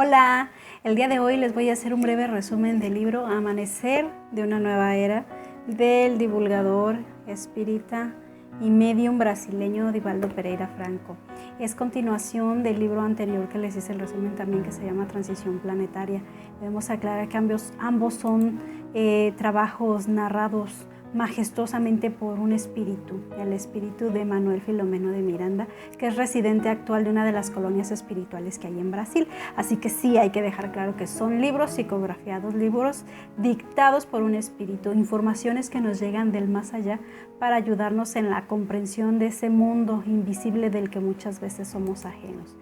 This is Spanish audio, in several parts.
Hola, el día de hoy les voy a hacer un breve resumen del libro Amanecer de una nueva era del divulgador, espírita y medium brasileño Divaldo Pereira Franco. Es continuación del libro anterior que les hice el resumen también, que se llama Transición Planetaria. Debemos aclarar que ambos son trabajos narrados majestuosamente por un espíritu, el espíritu de Manuel Filomeno de Miranda, que es residente actual de una de las colonias espirituales que hay en Brasil. Así que sí, hay que dejar claro que son libros psicografiados, libros dictados por un espíritu, informaciones que nos llegan del más allá para ayudarnos en la comprensión de ese mundo invisible del que muchas veces somos ajenos.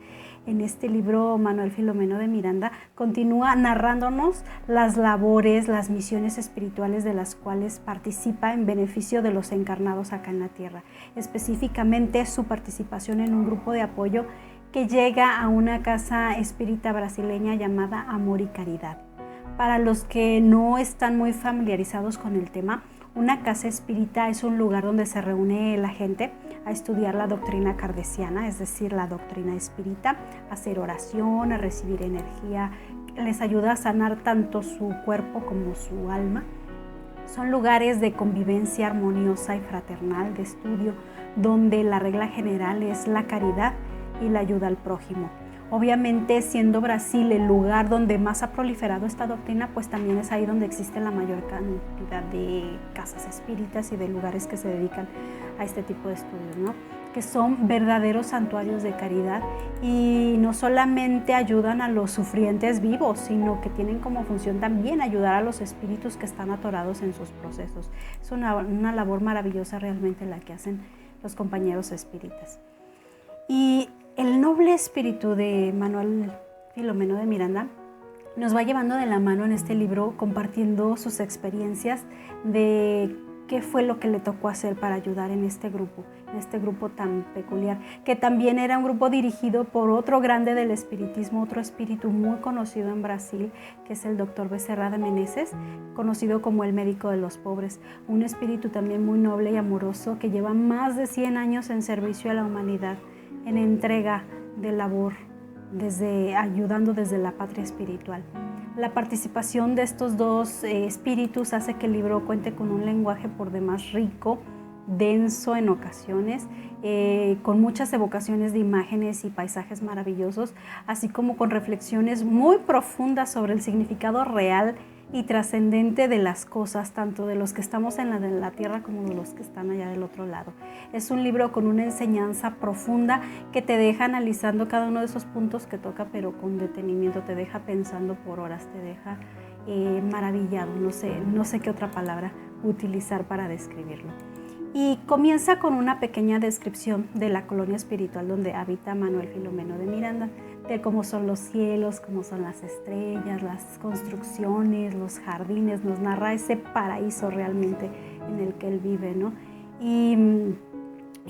En este libro, Manuel Filomeno de Miranda continúa narrándonos las labores, las misiones espirituales de las cuales participa en beneficio de los encarnados acá en la Tierra. Específicamente su participación en un grupo de apoyo que llega a una casa espírita brasileña llamada Amor y Caridad. Para los que no están muy familiarizados con el tema, una casa espírita es un lugar donde se reúne la gente a estudiar la doctrina kardeciana, es decir, la doctrina espírita, a hacer oración, a recibir energía, les ayuda a sanar tanto su cuerpo como su alma. Son lugares de convivencia armoniosa y fraternal, de estudio, donde la regla general es la caridad y la ayuda al prójimo. Obviamente, siendo Brasil el lugar donde más ha proliferado esta doctrina, pues también es ahí donde existe la mayor cantidad de casas espíritas y de lugares que se dedican a este tipo de estudios, ¿no? Que son verdaderos santuarios de caridad y no solamente ayudan a los sufrientes vivos, sino que tienen como función también ayudar a los espíritus que están atorados en sus procesos. Es una labor maravillosa realmente la que hacen los compañeros espíritas. Y el noble espíritu de Manuel Filomeno de Miranda nos va llevando de la mano en este libro, compartiendo sus experiencias de qué fue lo que le tocó hacer para ayudar en este grupo tan peculiar, que también era un grupo dirigido por otro grande del espiritismo, otro espíritu muy conocido en Brasil, que es el doctor Becerra de Menezes, conocido como el médico de los pobres, un espíritu también muy noble y amoroso que lleva más de 100 años en servicio a la humanidad, en entrega de labor, ayudando desde la patria espiritual. La participación de estos dos espíritus hace que el libro cuente con un lenguaje por demás rico, denso en ocasiones, con muchas evocaciones de imágenes y paisajes maravillosos, así como con reflexiones muy profundas sobre el significado real y trascendente de las cosas, tanto de los que estamos en la tierra como de los que están allá del otro lado. Es un libro con una enseñanza profunda que te deja analizando cada uno de esos puntos que toca, pero con detenimiento, te deja pensando por horas, te deja maravillado, no sé qué otra palabra utilizar para describirlo. Y comienza con una pequeña descripción de la colonia espiritual donde habita Manuel Filomeno de Miranda, de cómo son los cielos, cómo son las estrellas, las construcciones, los jardines. Nos narra ese paraíso realmente en el que él vive, ¿no? Y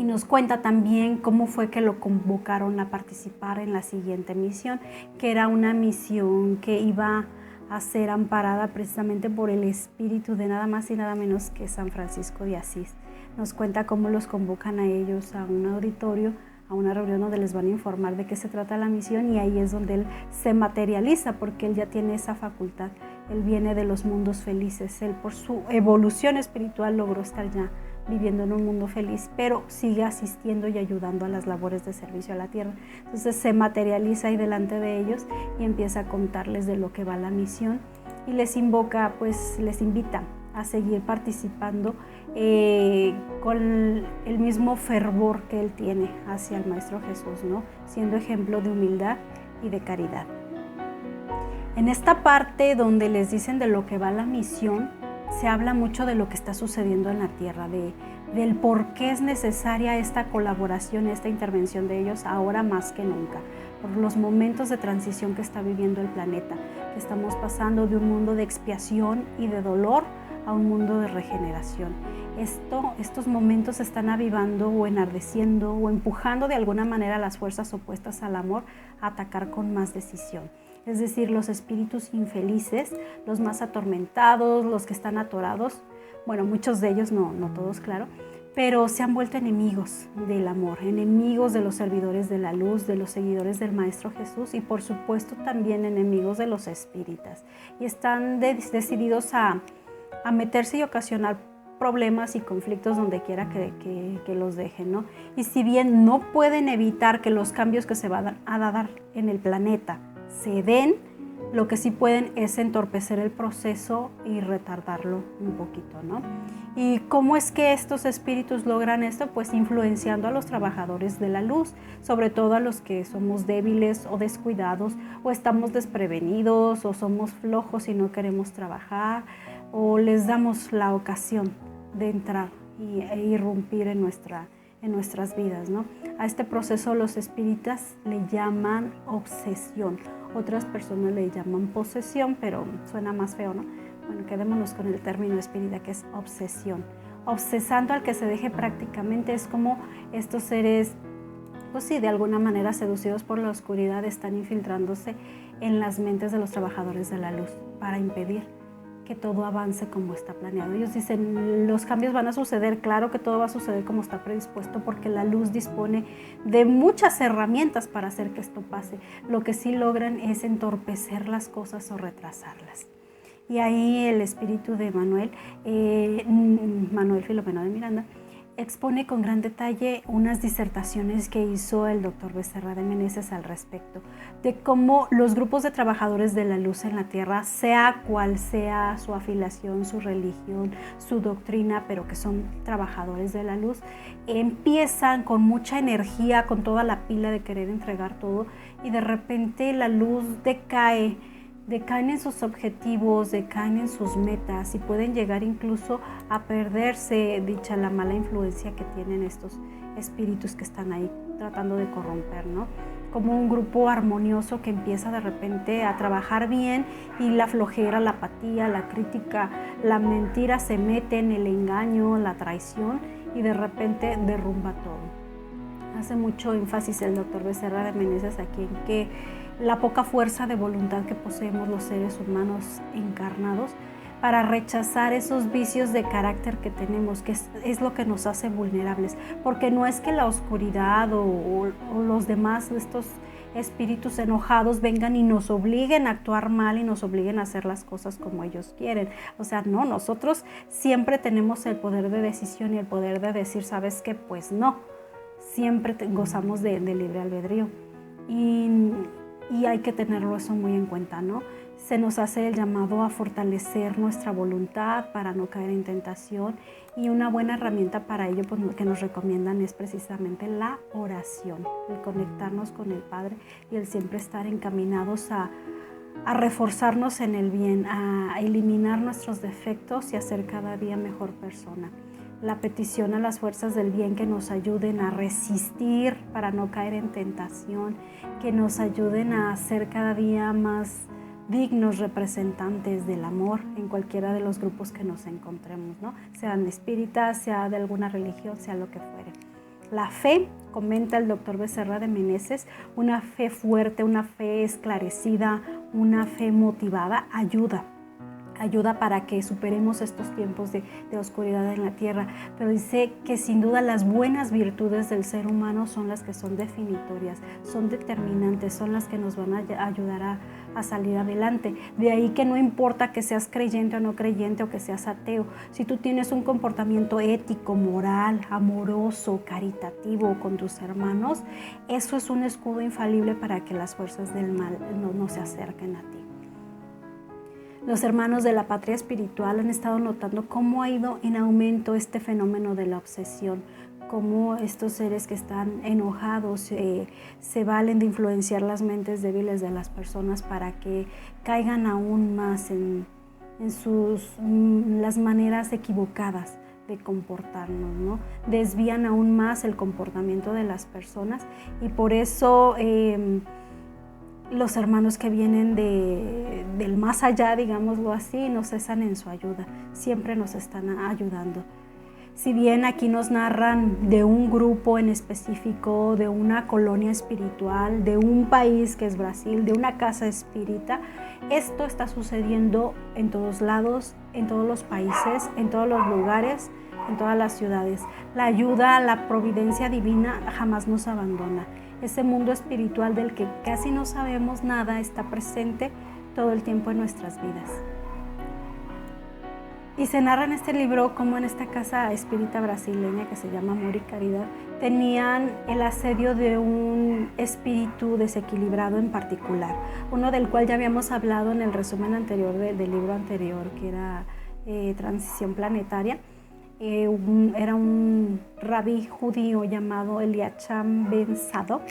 nos cuenta también cómo fue que lo convocaron a participar en la siguiente misión, que era una misión que iba a ser amparada precisamente por el espíritu de nada más y nada menos que San Francisco de Asís. Nos cuenta cómo los convocan a ellos a un auditorio, a una reunión donde les van a informar de qué se trata la misión, y ahí es donde él se materializa, porque él ya tiene esa facultad. Él viene de los mundos felices, él por su evolución espiritual logró estar ya viviendo en un mundo feliz, pero sigue asistiendo y ayudando a las labores de servicio a la tierra. Entonces se materializa ahí delante de ellos y empieza a contarles de lo que va la misión y les invita a seguir participando con el mismo fervor que él tiene hacia el Maestro Jesús, ¿no? Siendo ejemplo de humildad y de caridad. En esta parte donde les dicen de lo que va la misión, se habla mucho de lo que está sucediendo en la Tierra, del por qué es necesaria esta colaboración, esta intervención de ellos ahora más que nunca, por los momentos de transición que está viviendo el planeta, que estamos pasando de un mundo de expiación y de dolor a un mundo de regeneración. Estos momentos están avivando o enardeciendo o empujando de alguna manera a las fuerzas opuestas al amor a atacar con más decisión. Es decir, los espíritus infelices, los más atormentados, los que están atorados, bueno, muchos de ellos, no todos, claro, pero se han vuelto enemigos del amor, enemigos de los servidores de la luz, de los seguidores del Maestro Jesús y por supuesto también enemigos de los espíritas. Y están decididos a meterse y ocasionar problemas y conflictos donde quiera que los dejen, ¿no? Y si bien no pueden evitar que los cambios que se van a dar en el planeta se den, lo que sí pueden es entorpecer el proceso y retardarlo un poquito, ¿no? ¿Y cómo es que estos espíritus logran esto? Pues influenciando a los trabajadores de la luz, sobre todo a los que somos débiles o descuidados, o estamos desprevenidos, o somos flojos y no queremos trabajar, o les damos la ocasión de entrar e irrumpir en nuestras vidas, ¿no? A este proceso los espíritas le llaman obsesión. Otras personas le llaman posesión, pero suena más feo, ¿no? Bueno, quedémonos con el término espírita, que es obsesión. Obsesando al que se deje prácticamente, es como estos seres, pues sí, de alguna manera seducidos por la oscuridad, están infiltrándose en las mentes de los trabajadores de la luz para impedir que todo avance como está planeado. Ellos dicen, los cambios van a suceder, claro que todo va a suceder como está predispuesto, porque la luz dispone de muchas herramientas para hacer que esto pase. Lo que sí logran es entorpecer las cosas o retrasarlas. Y ahí el espíritu de Manuel Filomeno de Miranda, expone con gran detalle unas disertaciones que hizo el doctor Becerra de Meneses al respecto, de cómo los grupos de trabajadores de la luz en la Tierra, sea cual sea su afiliación, su religión, su doctrina, pero que son trabajadores de la luz, empiezan con mucha energía, con toda la pila de querer entregar todo, y de repente la luz decaen en sus objetivos, decaen en sus metas y pueden llegar incluso a perderse, dicha la mala influencia que tienen estos espíritus que están ahí tratando de corromper, ¿no? Como un grupo armonioso que empieza de repente a trabajar bien y la flojera, la apatía, la crítica, la mentira se meten, el engaño, la traición y de repente derrumba todo. Hace mucho énfasis el doctor Becerra de Meneses aquí en que la poca fuerza de voluntad que poseemos los seres humanos encarnados para rechazar esos vicios de carácter que tenemos, que es lo que nos hace vulnerables, porque no es que la oscuridad o los demás de estos espíritus enojados vengan y nos obliguen a actuar mal y nos obliguen a hacer las cosas como ellos quieren. O sea, no, nosotros siempre tenemos el poder de decisión y el poder de decir, ¿sabes qué? Pues no, siempre gozamos de libre albedrío. Y hay que tenerlo eso muy en cuenta, ¿no? Se nos hace el llamado a fortalecer nuestra voluntad para no caer en tentación, y una buena herramienta para ello, pues, que nos recomiendan es precisamente la oración, el conectarnos con el Padre y el siempre estar encaminados a reforzarnos en el bien, a eliminar nuestros defectos y a ser cada día mejor persona. La petición a las fuerzas del bien que nos ayuden a resistir para no caer en tentación, que nos ayuden a ser cada día más dignos representantes del amor en cualquiera de los grupos que nos encontremos, ¿no? Sean espíritas, sea de alguna religión, sea lo que fuere. La fe, comenta el doctor Becerra de Meneses, una fe fuerte, una fe esclarecida, una fe motivada, ayuda para que superemos estos tiempos de oscuridad en la tierra, pero dice que sin duda las buenas virtudes del ser humano son las que son definitorias, son determinantes, son las que nos van a ayudar a salir adelante. De ahí que no importa que seas creyente o no creyente o que seas ateo, si tú tienes un comportamiento ético, moral, amoroso, caritativo con tus hermanos, eso es un escudo infalible para que las fuerzas del mal no se acerquen a ti. Los hermanos de la patria espiritual han estado notando cómo ha ido en aumento este fenómeno de la obsesión, cómo estos seres que están enojados se valen de influenciar las mentes débiles de las personas para que caigan aún más en las maneras equivocadas de comportarnos, ¿no? Desvían aún más el comportamiento de las personas y por eso los hermanos que vienen del más allá, digámoslo así, no cesan en su ayuda, siempre nos están ayudando. Si bien aquí nos narran de un grupo en específico, de una colonia espiritual, de un país que es Brasil, de una casa espírita, esto está sucediendo en todos lados, en todos los países, en todos los lugares, en todas las ciudades. La ayuda, la providencia divina jamás nos abandona. Ese mundo espiritual del que casi no sabemos nada está presente todo el tiempo en nuestras vidas. Y se narra en este libro cómo en esta casa espírita brasileña que se llama Amor y Caridad tenían el asedio de un espíritu desequilibrado en particular, uno del cual ya habíamos hablado en el resumen anterior del libro anterior, que era Transición Planetaria. Era un rabí judío llamado Eliacham Ben Zadok,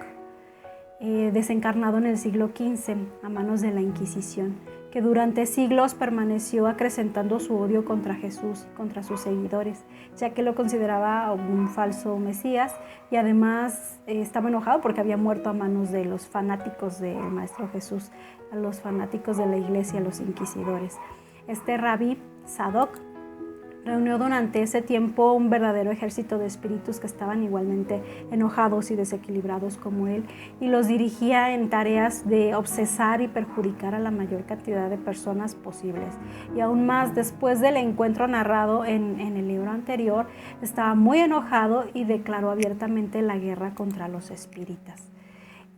desencarnado en el siglo XV a manos de la Inquisición, que durante siglos permaneció acrecentando su odio contra Jesús y contra sus seguidores, ya que lo consideraba un falso Mesías y además estaba enojado porque había muerto a manos de los fanáticos del Maestro Jesús, a los fanáticos de la iglesia, a los inquisidores. Este rabí Zadok reunió durante ese tiempo un verdadero ejército de espíritus que estaban igualmente enojados y desequilibrados como él, y los dirigía en tareas de obsesar y perjudicar a la mayor cantidad de personas posibles. Y aún más, después del encuentro narrado en el libro anterior, estaba muy enojado y declaró abiertamente la guerra contra los espíritas.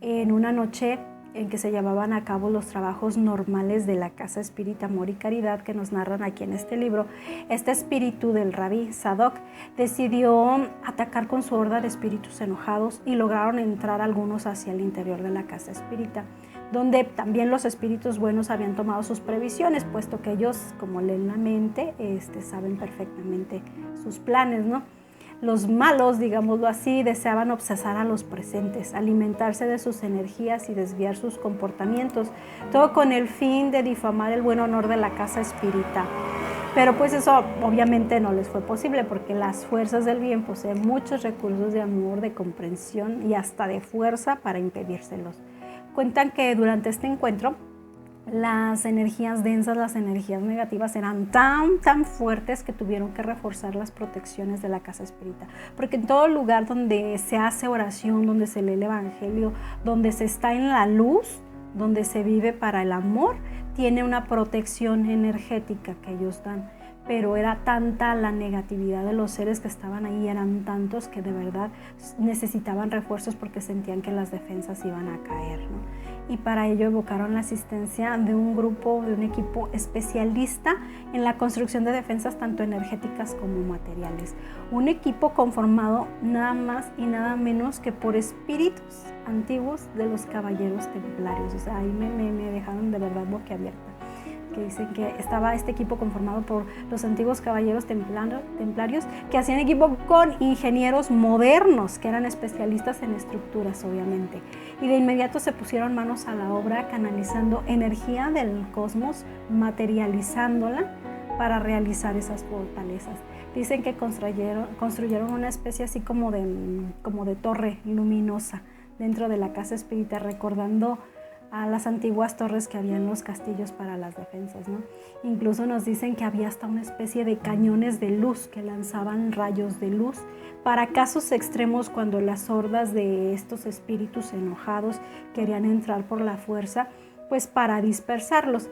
En una noche en que se llevaban a cabo los trabajos normales de la Casa Espírita Amor y Caridad que nos narran aquí en este libro, este espíritu del rabí Zadok decidió atacar con su horda de espíritus enojados y lograron entrar algunos hacia el interior de la Casa Espírita, donde también los espíritus buenos habían tomado sus previsiones, puesto que ellos, como leen la mente, saben perfectamente sus planes, ¿no? Los malos, digámoslo así, deseaban obsesar a los presentes, alimentarse de sus energías y desviar sus comportamientos, todo con el fin de difamar el buen honor de la casa espírita. Pero pues eso obviamente no les fue posible porque las fuerzas del bien poseen muchos recursos de amor, de comprensión y hasta de fuerza para impedírselos. Cuentan que durante este encuentro las energías densas, las energías negativas eran tan fuertes que tuvieron que reforzar las protecciones de la casa espírita, porque en todo lugar donde se hace oración, donde se lee el evangelio, donde se está en la luz, donde se vive para el amor, tiene una protección energética que ellos dan. Pero era tanta la negatividad de los seres que estaban ahí, eran tantos que de verdad necesitaban refuerzos porque sentían que las defensas iban a caer, ¿no? Y para ello evocaron la asistencia de un grupo, de un equipo especialista en la construcción de defensas tanto energéticas como materiales. Un equipo conformado nada más y nada menos que por espíritus antiguos de los caballeros templarios. O sea, ahí me dejaron de verdad boquiabierta, que dicen que estaba este equipo conformado por los antiguos caballeros templarios que hacían equipo con ingenieros modernos que eran especialistas en estructuras, obviamente, y de inmediato se pusieron manos a la obra canalizando energía del cosmos, materializándola para realizar esas fortalezas. Dicen que construyeron una especie así como de torre luminosa dentro de la casa espírita, recordando a las antiguas torres que había en los castillos para las defensas, ¿no? Incluso nos dicen que había hasta una especie de cañones de luz que lanzaban rayos de luz para casos extremos cuando las hordas de estos espíritus enojados querían entrar por la fuerza, pues para dispersarlos.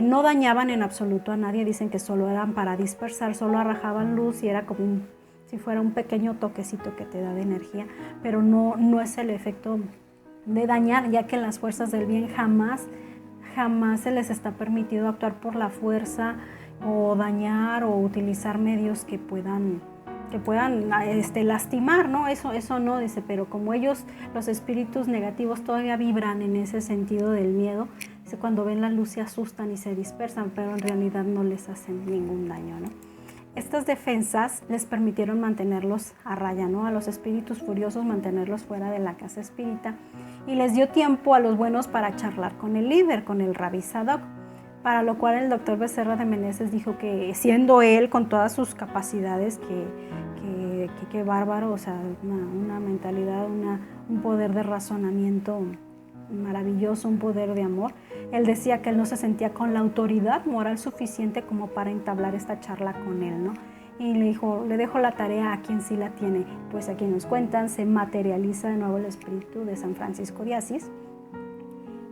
No dañaban en absoluto a nadie, dicen que solo eran para dispersar, solo arrojaban luz y era como si fuera un pequeño toquecito que te da de energía, pero no es el efecto de dañar, ya que las fuerzas del bien jamás se les está permitido actuar por la fuerza o dañar o utilizar medios que puedan lastimar, ¿no? Eso no, dice, pero como ellos, los espíritus negativos, todavía vibran en ese sentido del miedo, dice, cuando ven la luz se asustan y se dispersan, pero en realidad no les hacen ningún daño, ¿no? Estas defensas les permitieron mantenerlos a raya, ¿no? A los espíritus furiosos mantenerlos fuera de la casa espírita, y les dio tiempo a los buenos para charlar con el líder, con el rabí Zadok, para lo cual el doctor Becerra de Meneses dijo que siendo él con todas sus capacidades, que bárbaro, o sea, una mentalidad, un poder de razonamiento maravilloso, un poder de amor. Él decía que él no se sentía con la autoridad moral suficiente como para entablar esta charla con él, ¿no? Y le dijo, le dejo la tarea a quien sí la tiene. Pues aquí nos cuentan, se materializa de nuevo el espíritu de San Francisco de Asís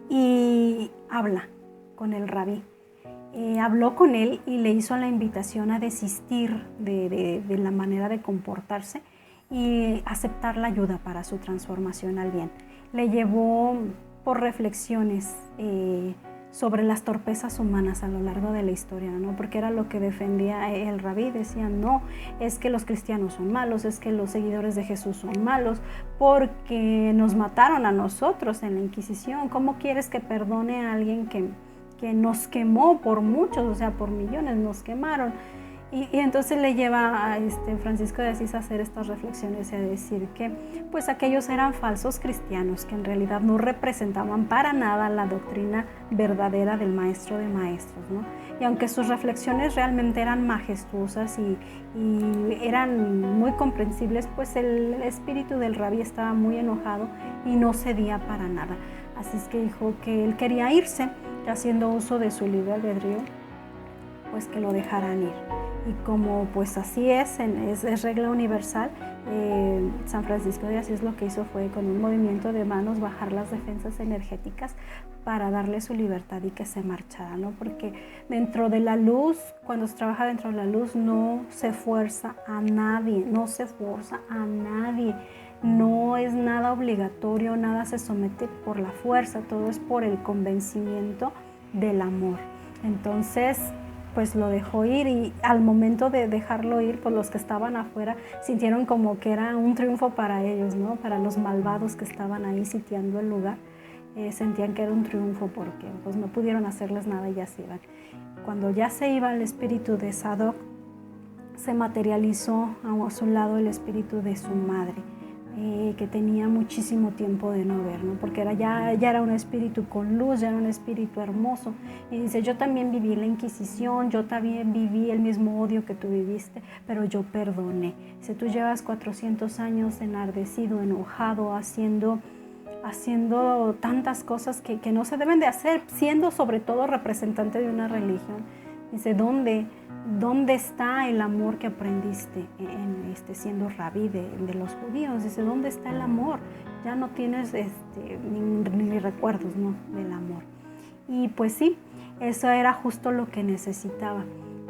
y habla con el rabí. habló con él y le hizo la invitación a desistir de la manera de comportarse y aceptar la ayuda para su transformación al bien. Le llevó por reflexiones sobre las torpezas humanas a lo largo de la historia, ¿no? Porque era lo que defendía el rabí. Decían, no, es que los cristianos son malos, es que los seguidores de Jesús son malos, porque nos mataron a nosotros en la Inquisición. ¿Cómo quieres que perdone a alguien que nos quemó por muchos, o sea, por millones nos quemaron? Y entonces le lleva a Francisco de Asís a hacer estas reflexiones y a decir que pues aquellos eran falsos cristianos, que en realidad no representaban para nada la doctrina verdadera del maestro de maestros, ¿no? Y aunque sus reflexiones realmente eran majestuosas y eran muy comprensibles, pues el espíritu del rabí estaba muy enojado y no cedía para nada. Así es que dijo que él quería irse, haciendo uso de su libre albedrío, pues que lo dejaran ir. Y como pues así es regla universal, San Francisco de Asís lo que hizo fue con un movimiento de manos bajar las defensas energéticas para darle su libertad y que se marchara, ¿no? Porque dentro de la luz, cuando se trabaja dentro de la luz, no se fuerza a nadie, no se forza a nadie. No es nada obligatorio, nada se somete por la fuerza, todo es por el convencimiento del amor. Entonces, pues lo dejó ir y al momento de dejarlo ir, pues los que estaban afuera sintieron como que era un triunfo para ellos, ¿no? Para los malvados que estaban ahí sitiando el lugar, sentían que era un triunfo porque pues no pudieron hacerles nada y ya se iban. Cuando ya se iba el espíritu de Sadoc, se materializó a su lado el espíritu de su madre, que tenía muchísimo tiempo de no ver, ¿no? Porque ya era un espíritu con luz, ya era un espíritu hermoso. Y dice, yo también viví la Inquisición, yo también viví el mismo odio que tú viviste, pero yo perdoné. Dice, tú llevas 400 años enardecido, enojado, haciendo tantas cosas que no se deben de hacer, siendo sobre todo representante de una religión. Dice, ¿dónde está el amor que aprendiste siendo rabí de los judíos? Dice, ¿dónde está el amor? Ya no tienes ni recuerdos, ¿no?, del amor. Y pues sí, eso era justo lo que necesitaba,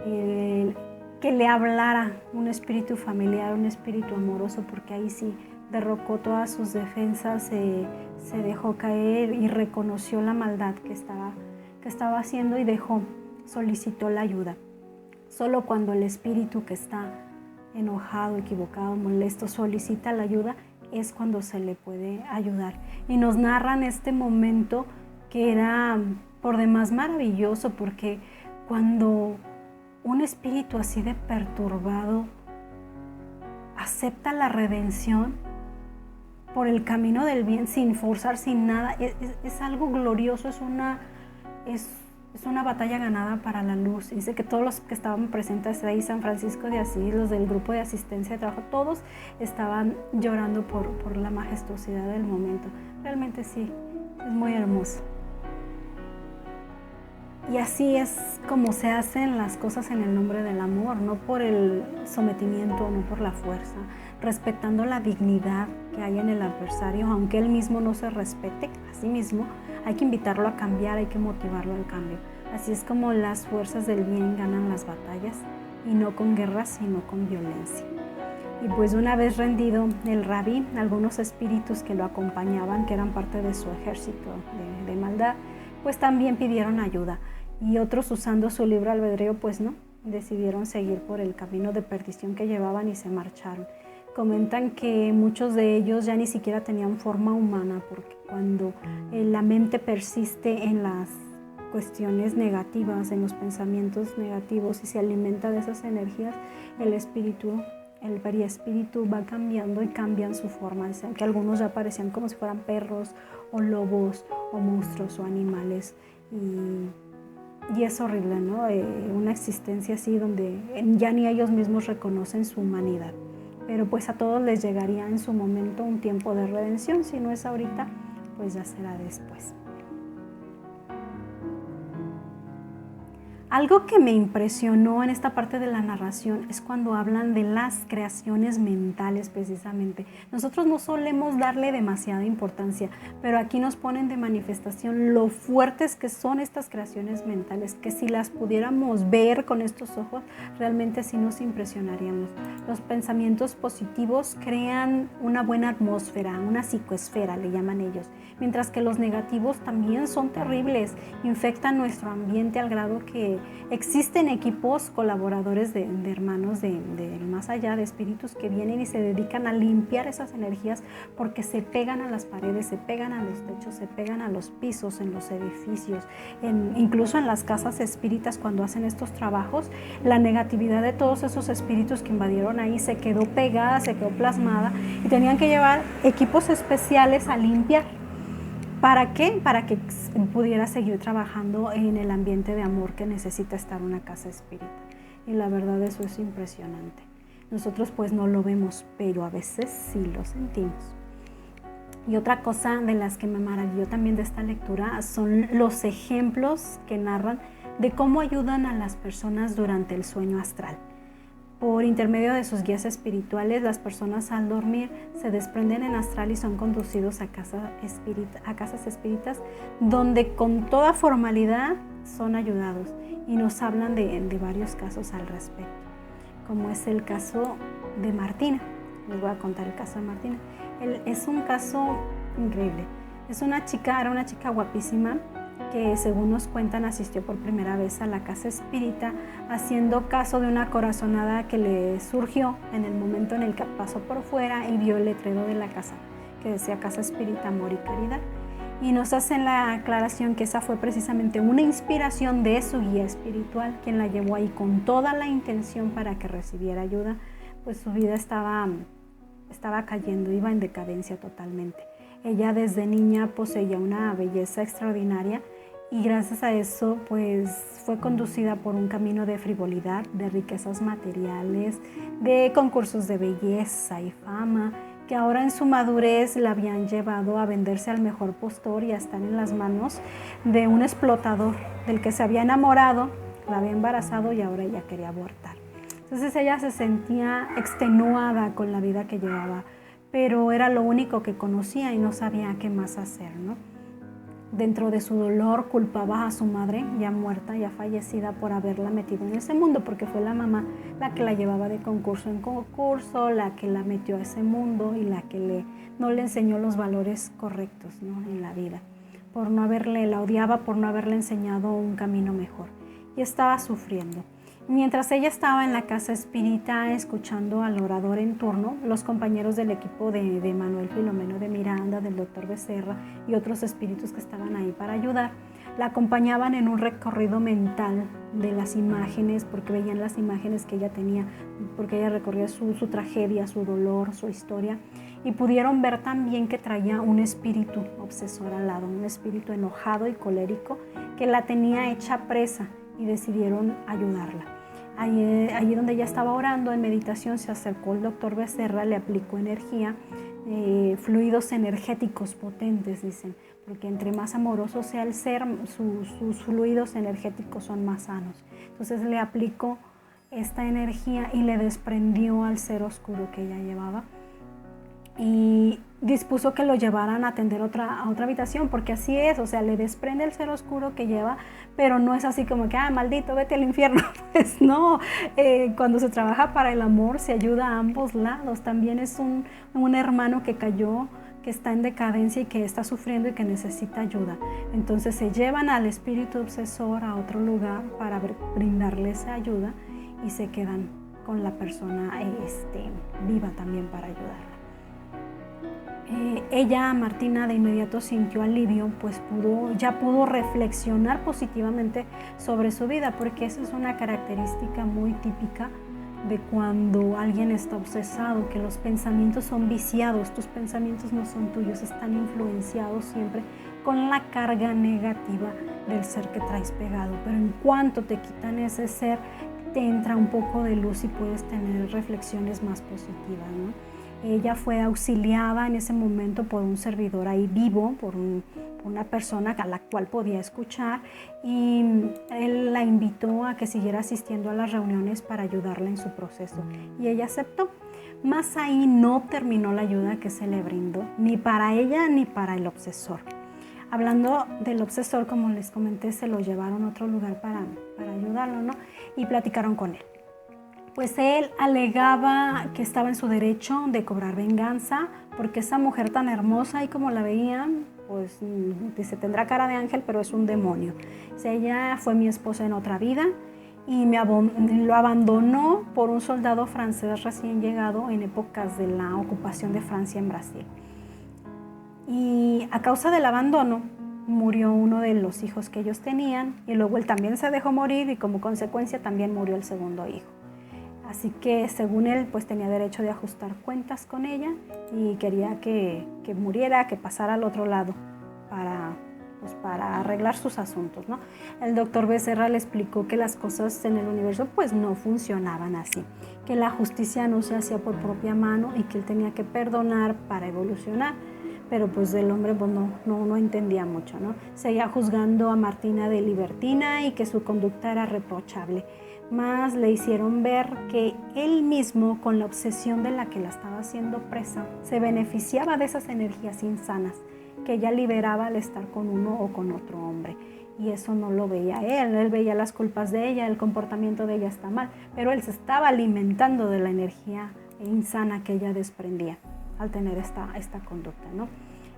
que le hablara un espíritu familiar, un espíritu amoroso, porque ahí sí derrocó todas sus defensas, se dejó caer y reconoció la maldad que estaba haciendo y solicitó la ayuda. Solo cuando el espíritu que está enojado, equivocado, molesto, solicita la ayuda, es cuando se le puede ayudar. Y nos narran este momento que era por demás maravilloso, porque cuando un espíritu así de perturbado acepta la redención por el camino del bien, sin forzar, sin nada, es algo glorioso, es una batalla ganada para la luz. Dice que todos los que estaban presentes ahí, San Francisco de Asís, los del grupo de asistencia de trabajo, todos estaban llorando por la majestuosidad del momento. Realmente sí, es muy hermoso. Y así es como se hacen las cosas en el nombre del amor, no por el sometimiento, no por la fuerza, respetando la dignidad que hay en el adversario, aunque él mismo no se respete a sí mismo. Hay que invitarlo a cambiar, hay que motivarlo al cambio. Así es como las fuerzas del bien ganan las batallas, y no con guerra, sino con violencia. Y pues una vez rendido el rabí, algunos espíritus que lo acompañaban, que eran parte de su ejército de maldad, pues también pidieron ayuda. Y otros, usando su libre albedrío, pues no, decidieron seguir por el camino de perdición que llevaban y se marcharon. Comentan que muchos de ellos ya ni siquiera tenían forma humana, porque cuando la mente persiste en las cuestiones negativas, en los pensamientos negativos, y se alimenta de esas energías, el periespíritu va cambiando y cambian su forma. Dicen que algunos ya parecían como si fueran perros o lobos o monstruos o animales, y es horrible, ¿no? Una existencia así donde ya ni ellos mismos reconocen su humanidad. Pero pues a todos les llegaría en su momento un tiempo de redención. Si no es ahorita, pues ya será después. Algo que me impresionó en esta parte de la narración es cuando hablan de las creaciones mentales precisamente. Nosotros no solemos darle demasiada importancia, pero aquí nos ponen de manifestación lo fuertes que son estas creaciones mentales, que si las pudiéramos ver con estos ojos, realmente sí nos impresionaríamos. Los pensamientos positivos crean una buena atmósfera, una psicoesfera, le llaman ellos, mientras que los negativos también son terribles, infectan nuestro ambiente al grado que existen equipos colaboradores de hermanos del más allá, de espíritus que vienen y se dedican a limpiar esas energías porque se pegan a las paredes, se pegan a los techos, se pegan a los pisos, en los edificios, incluso en las casas espíritas cuando hacen estos trabajos. La negatividad de todos esos espíritus que invadieron ahí se quedó pegada, se quedó plasmada y tenían que llevar equipos especiales a limpiar. ¿Para qué? Para que pudiera seguir trabajando en el ambiente de amor que necesita estar una casa espírita. Y la verdad eso es impresionante. Nosotros pues no lo vemos, pero a veces sí lo sentimos. Y otra cosa de las que me maravilló también de esta lectura son los ejemplos que narran de cómo ayudan a las personas durante el sueño astral. Por intermedio de sus guías espirituales, las personas al dormir se desprenden en astral y son conducidos a casas espíritas donde con toda formalidad son ayudados y nos hablan de varios casos al respecto, como es el caso de Martina. Les voy a contar el caso de Martina. Es un caso increíble. Era una chica guapísima que, según nos cuentan, asistió por primera vez a la casa espírita haciendo caso de una corazonada que le surgió en el momento en el que pasó por fuera y vio el letrero de la casa que decía Casa Espírita Amor y Caridad. Y nos hacen la aclaración que esa fue precisamente una inspiración de su guía espiritual, quien la llevó ahí con toda la intención para que recibiera ayuda, pues su vida estaba cayendo, iba en decadencia totalmente. Ella desde niña poseía una belleza extraordinaria y gracias a eso pues fue conducida por un camino de frivolidad, de riquezas materiales, de concursos de belleza y fama, que ahora en su madurez la habían llevado a venderse al mejor postor y a estar en las manos de un explotador del que se había enamorado, la había embarazado y ahora ella quería abortar. Entonces ella se sentía extenuada con la vida que llevaba, pero era lo único que conocía y no sabía qué más hacer, ¿no? Dentro de su dolor culpaba a su madre, ya muerta, ya fallecida, por haberla metido en ese mundo, porque fue la mamá la que la llevaba de concurso en concurso, la que la metió a ese mundo y la que no le enseñó los valores correctos, ¿no?, en la vida. La odiaba por no haberle enseñado un camino mejor y estaba sufriendo. Mientras ella estaba en la casa espírita escuchando al orador en turno, los compañeros del equipo de Manuel Filomeno de Miranda, del doctor Becerra y otros espíritus que estaban ahí para ayudar, la acompañaban en un recorrido mental de las imágenes, porque veían las imágenes que ella tenía, porque ella recorría su tragedia, su dolor, su historia, y pudieron ver también que traía un espíritu obsesor al lado, un espíritu enojado y colérico que la tenía hecha presa y decidieron ayudarla. Allí donde ella estaba orando en meditación se acercó el doctor Becerra, le aplicó energía, fluidos energéticos potentes, dicen, porque entre más amoroso sea el ser, sus fluidos energéticos son más sanos. Entonces le aplicó esta energía y le desprendió al ser oscuro que ella llevaba y dispuso que lo llevaran a atender a otra habitación, porque así es, o sea, le desprende el ser oscuro que lleva, pero no es así como que, maldito, vete al infierno. Pues no, cuando se trabaja para el amor se ayuda a ambos lados. También es un hermano que cayó, que está en decadencia y que está sufriendo y que necesita ayuda. Entonces se llevan al espíritu obsesor a otro lugar para brindarle esa ayuda y se quedan con la persona viva también para ayudarla. Ella, Martina, de inmediato sintió alivio, pues ya pudo reflexionar positivamente sobre su vida, porque esa es una característica muy típica de cuando alguien está obsesado, que los pensamientos son viciados, tus pensamientos no son tuyos, están influenciados siempre con la carga negativa del ser que traes pegado, pero en cuanto te quitan ese ser, te entra un poco de luz y puedes tener reflexiones más positivas, ¿no? Ella fue auxiliada en ese momento por un servidor ahí vivo, por una persona a la cual podía escuchar, y él la invitó a que siguiera asistiendo a las reuniones para ayudarla en su proceso, y ella aceptó. Más ahí no terminó la ayuda que se le brindó, ni para ella ni para el obsesor. Hablando del obsesor, como les comenté, se lo llevaron a otro lugar para ayudarlo, ¿no? Y platicaron con él. Pues él alegaba que estaba en su derecho de cobrar venganza, porque esa mujer tan hermosa y como la veían, pues dice, tendrá cara de ángel, pero es un demonio. Dice, ella fue mi esposa en otra vida y lo abandonó por un soldado francés recién llegado en épocas de la ocupación de Francia en Brasil. Y a causa del abandono murió uno de los hijos que ellos tenían, y luego él también se dejó morir, y como consecuencia también murió el segundo hijo. Así que según él, pues tenía derecho de ajustar cuentas con ella y quería que muriera, que pasara al otro lado para arreglar sus asuntos, ¿no? El doctor Becerra le explicó que las cosas en el universo pues no funcionaban así, que la justicia no se hacía por propia mano y que él tenía que perdonar para evolucionar. Pero pues el hombre pues no entendía mucho, ¿no? Seguía juzgando a Martina de libertina y que su conducta era reprochable. Más le hicieron ver que él mismo, con la obsesión de la que la estaba haciendo presa, se beneficiaba de esas energías insanas que ella liberaba al estar con uno o con otro hombre. Y eso no lo veía él veía las culpas de ella, el comportamiento de ella está mal, pero él se estaba alimentando de la energía insana que ella desprendía al tener esta conducta, ¿no?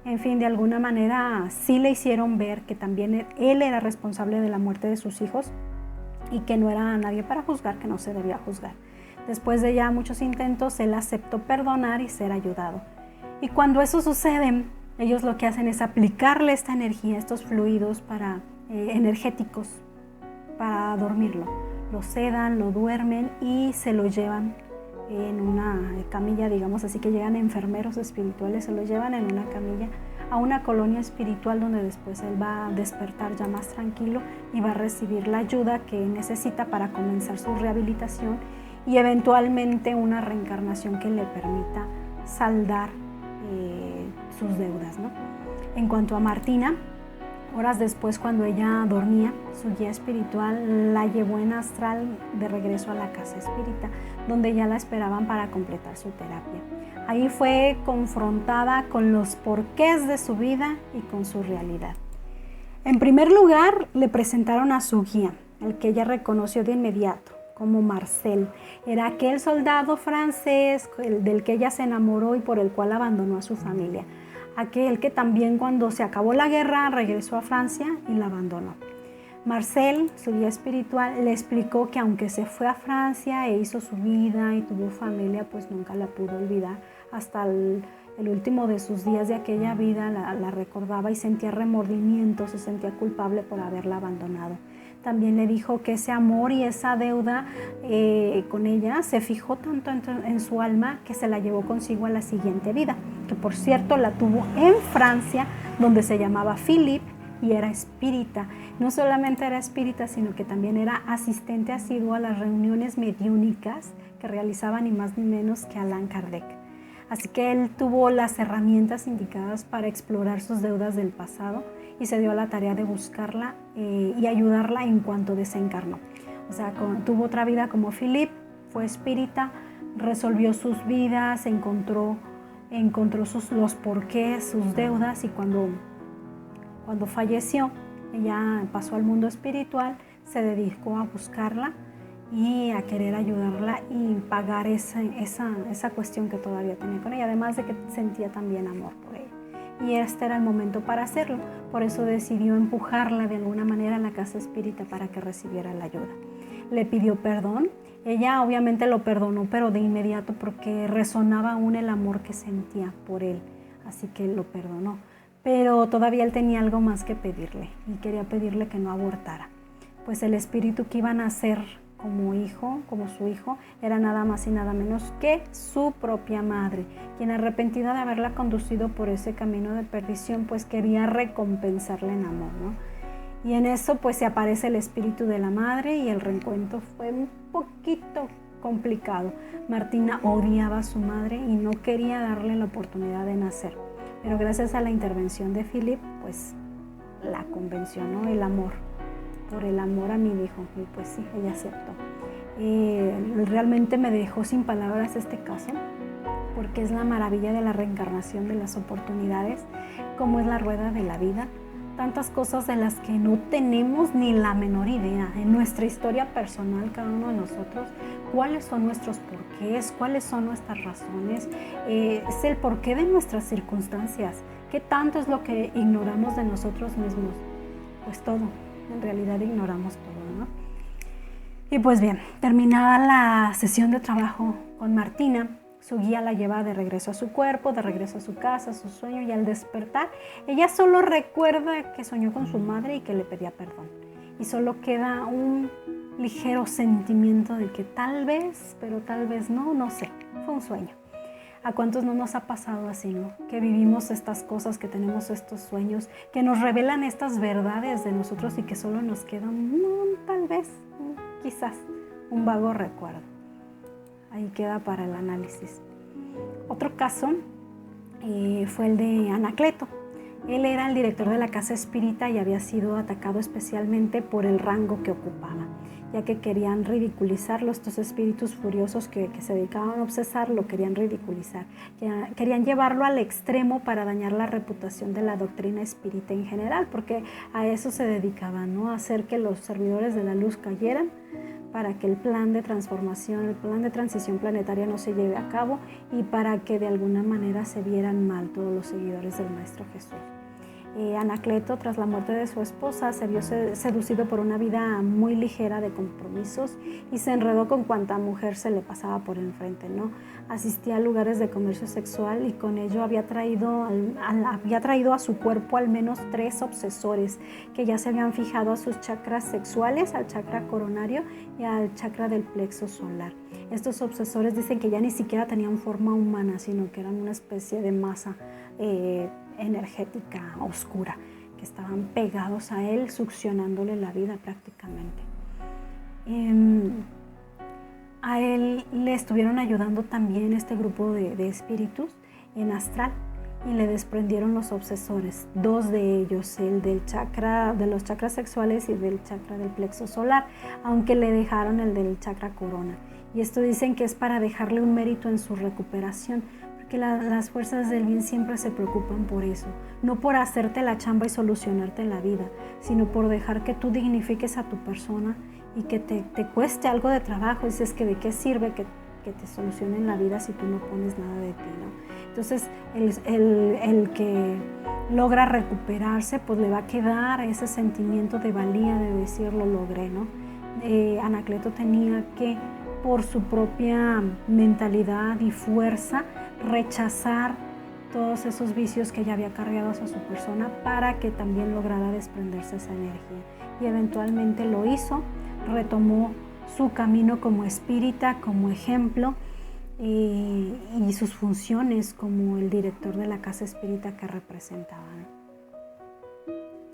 En fin, de alguna manera sí le hicieron ver que también él era responsable de la muerte de sus hijos y que no era nadie para juzgar, que no se debía juzgar. Después de ya muchos intentos, él aceptó perdonar y ser ayudado. Y cuando eso sucede, ellos lo que hacen es aplicarle esta energía, estos fluidos energéticos para dormirlo. Lo sedan, lo duermen y se lo llevan en una camilla, digamos así, que llegan enfermeros espirituales, se lo llevan en una camilla a una colonia espiritual donde después él va a despertar ya más tranquilo y va a recibir la ayuda que necesita para comenzar su rehabilitación y eventualmente una reencarnación que le permita saldar sus deudas, ¿no? En cuanto a Martina, horas después, cuando ella dormía, su guía espiritual la llevó en astral de regreso a la casa espírita, donde ya la esperaban para completar su terapia. Ahí fue confrontada con los porqués de su vida y con su realidad. En primer lugar, le presentaron a su guía, el que ella reconoció de inmediato como Marcel. Era aquel soldado francés del que ella se enamoró y por el cual abandonó a su familia. Aquel que también cuando se acabó la guerra regresó a Francia y la abandonó. Marcel, su guía espiritual, le explicó que aunque se fue a Francia e hizo su vida y tuvo familia, pues nunca la pudo olvidar. Hasta el último de sus días de aquella vida la recordaba y sentía remordimiento, se sentía culpable por haberla abandonado. También le dijo que ese amor y esa deuda con ella se fijó tanto en su alma que se la llevó consigo a la siguiente vida, que por cierto la tuvo en Francia, donde se llamaba Philippe y era espírita. No solamente era espírita, sino que también era asistente asiduo a las reuniones mediúnicas que realizaban ni más ni menos que Allan Kardec. Así que él tuvo las herramientas indicadas para explorar sus deudas del pasado y se dio a la tarea de buscarla y ayudarla en cuanto desencarnó. O sea, tuvo otra vida como Philippe, fue espírita, resolvió sus vidas, encontró los porqués, sus deudas, y cuando falleció, ella pasó al mundo espiritual, se dedicó a buscarla y a querer ayudarla y pagar esa cuestión que todavía tenía con ella, además de que sentía también amor por ella. Y este era el momento para hacerlo, por eso decidió empujarla de alguna manera a la casa espírita para que recibiera la ayuda. Le pidió perdón, ella obviamente lo perdonó, pero de inmediato porque resonaba aún el amor que sentía por él, así que lo perdonó. Pero todavía él tenía algo más que pedirle y quería pedirle que no abortara, pues el espíritu que iba a nacer como su hijo, era nada más y nada menos que su propia madre, quien arrepentida de haberla conducido por ese camino de perdición, pues quería recompensarle en amor, ¿no? Y en eso pues se aparece el espíritu de la madre y el reencuentro fue un poquito complicado. Martina odiaba a su madre y no quería darle la oportunidad de nacer. Pero gracias a la intervención de Philip, pues la convenció, ¿no? El amor, por el amor a mi hijo. Y pues sí, ella aceptó. Realmente me dejó sin palabras este caso, porque es la maravilla de la reencarnación, de las oportunidades, como es la rueda de la vida. Tantas cosas de las que no tenemos ni la menor idea en nuestra historia personal, cada uno de nosotros, cuáles son nuestros porqués, cuáles son nuestras razones, es el porqué de nuestras circunstancias, qué tanto es lo que ignoramos de nosotros mismos. Pues todo, en realidad ignoramos todo, ¿no? Y pues bien, terminada la sesión de trabajo con Martina, su guía la lleva de regreso a su cuerpo, de regreso a su casa, a su sueño, y al despertar, ella solo recuerda que soñó con su madre y que le pedía perdón. Y solo queda un ligero sentimiento de que tal vez, pero tal vez no, no sé, fue un sueño. ¿A cuántos no nos ha pasado así, no? Que vivimos estas cosas, que tenemos estos sueños, que nos revelan estas verdades de nosotros y que solo nos queda tal vez, quizás, un vago recuerdo. Ahí queda para el análisis. Otro caso fue el de Anacleto. Él era el director de la casa espírita y había sido atacado especialmente por el rango que ocupaba, ya que querían ridiculizarlo. Estos espíritus furiosos que se dedicaban a obsesar lo querían ridiculizar. Querían llevarlo al extremo para dañar la reputación de la doctrina espírita en general, porque a eso se dedicaban, ¿no? A hacer que los servidores de la luz cayeran, para que el plan de transformación, el plan de transición planetaria no se lleve a cabo y para que de alguna manera se vieran mal todos los seguidores del Maestro Jesús. Anacleto, tras la muerte de su esposa, se vio seducido por una vida muy ligera de compromisos y se enredó con cuanta mujer se le pasaba por enfrente, ¿no? Asistía a lugares de comercio sexual y con ello había traído a su cuerpo al menos 3 obsesores que ya se habían fijado a sus chakras sexuales, al chakra coronario y al chakra del plexo solar. Estos obsesores dicen que ya ni siquiera tenían forma humana, sino que eran una especie de masa energética oscura, que estaban pegados a él, succionándole la vida prácticamente. A él le estuvieron ayudando también este grupo de espíritus en astral y le desprendieron los obsesores, 2 de ellos, el del chakra, de los chakras sexuales y del chakra del plexo solar, aunque le dejaron el del chakra corona. Y esto dicen que es para dejarle un mérito en su recuperación, que las fuerzas del bien siempre se preocupan por eso, no por hacerte la chamba y solucionarte la vida, sino por dejar que tú dignifiques a tu persona y que te cueste algo de trabajo. Y dices que de qué sirve que te solucionen la vida si tú no pones nada de ti, ¿no? Entonces el que logra recuperarse, pues le va a quedar ese sentimiento de valía, de decir lo logré, ¿no? Anacleto tenía que, por su propia mentalidad y fuerza, rechazar todos esos vicios que ya había cargado hacia su persona para que también lograra desprenderse esa energía. Y eventualmente lo hizo, retomó su camino como espírita, como ejemplo, y sus funciones como el director de la casa espírita que representaba.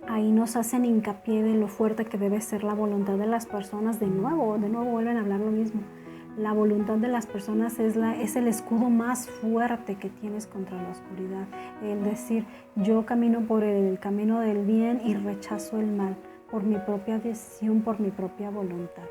Ahí nos hacen hincapié de lo fuerte que debe ser la voluntad de las personas. De nuevo vuelven a hablar lo mismo. La voluntad de las personas es el escudo más fuerte que tienes contra la oscuridad. El decir, yo camino por el camino del bien y rechazo el mal, por mi propia decisión, por mi propia voluntad.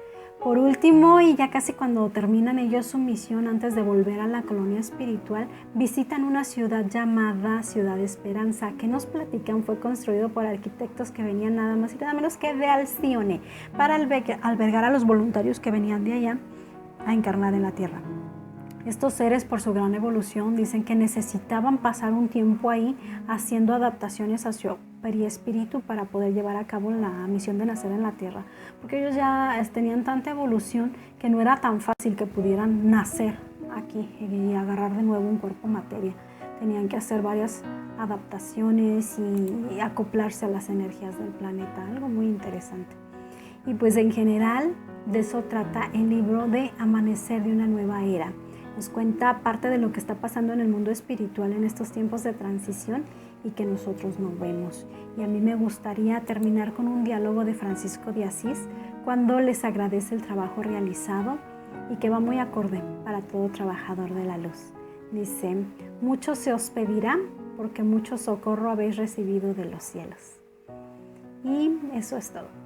Por último, y ya casi cuando terminan ellos su misión, antes de volver a la colonia espiritual, visitan una ciudad llamada Ciudad Esperanza, que nos platican fue construido por arquitectos que venían nada más y nada menos que de Alcione, para albergar a los voluntarios que venían de allá a encarnar en la tierra. Estos seres, por su gran evolución, dicen que necesitaban pasar un tiempo ahí haciendo adaptaciones a su periespíritu para poder llevar a cabo la misión de nacer en la tierra, porque ellos ya tenían tanta evolución que no era tan fácil que pudieran nacer aquí y agarrar de nuevo un cuerpo materia. Tenían que hacer varias adaptaciones y acoplarse a las energías del planeta, algo muy interesante. Y pues en general de eso trata el libro de Amanecer de una nueva era. Nos cuenta parte de lo que está pasando en el mundo espiritual en estos tiempos de transición y que nosotros no vemos. Y a mí me gustaría terminar con un diálogo de Francisco de Asís cuando les agradece el trabajo realizado y que va muy acorde para todo trabajador de la luz. Dice, mucho se os pedirá porque mucho socorro habéis recibido de los cielos. Y eso es todo.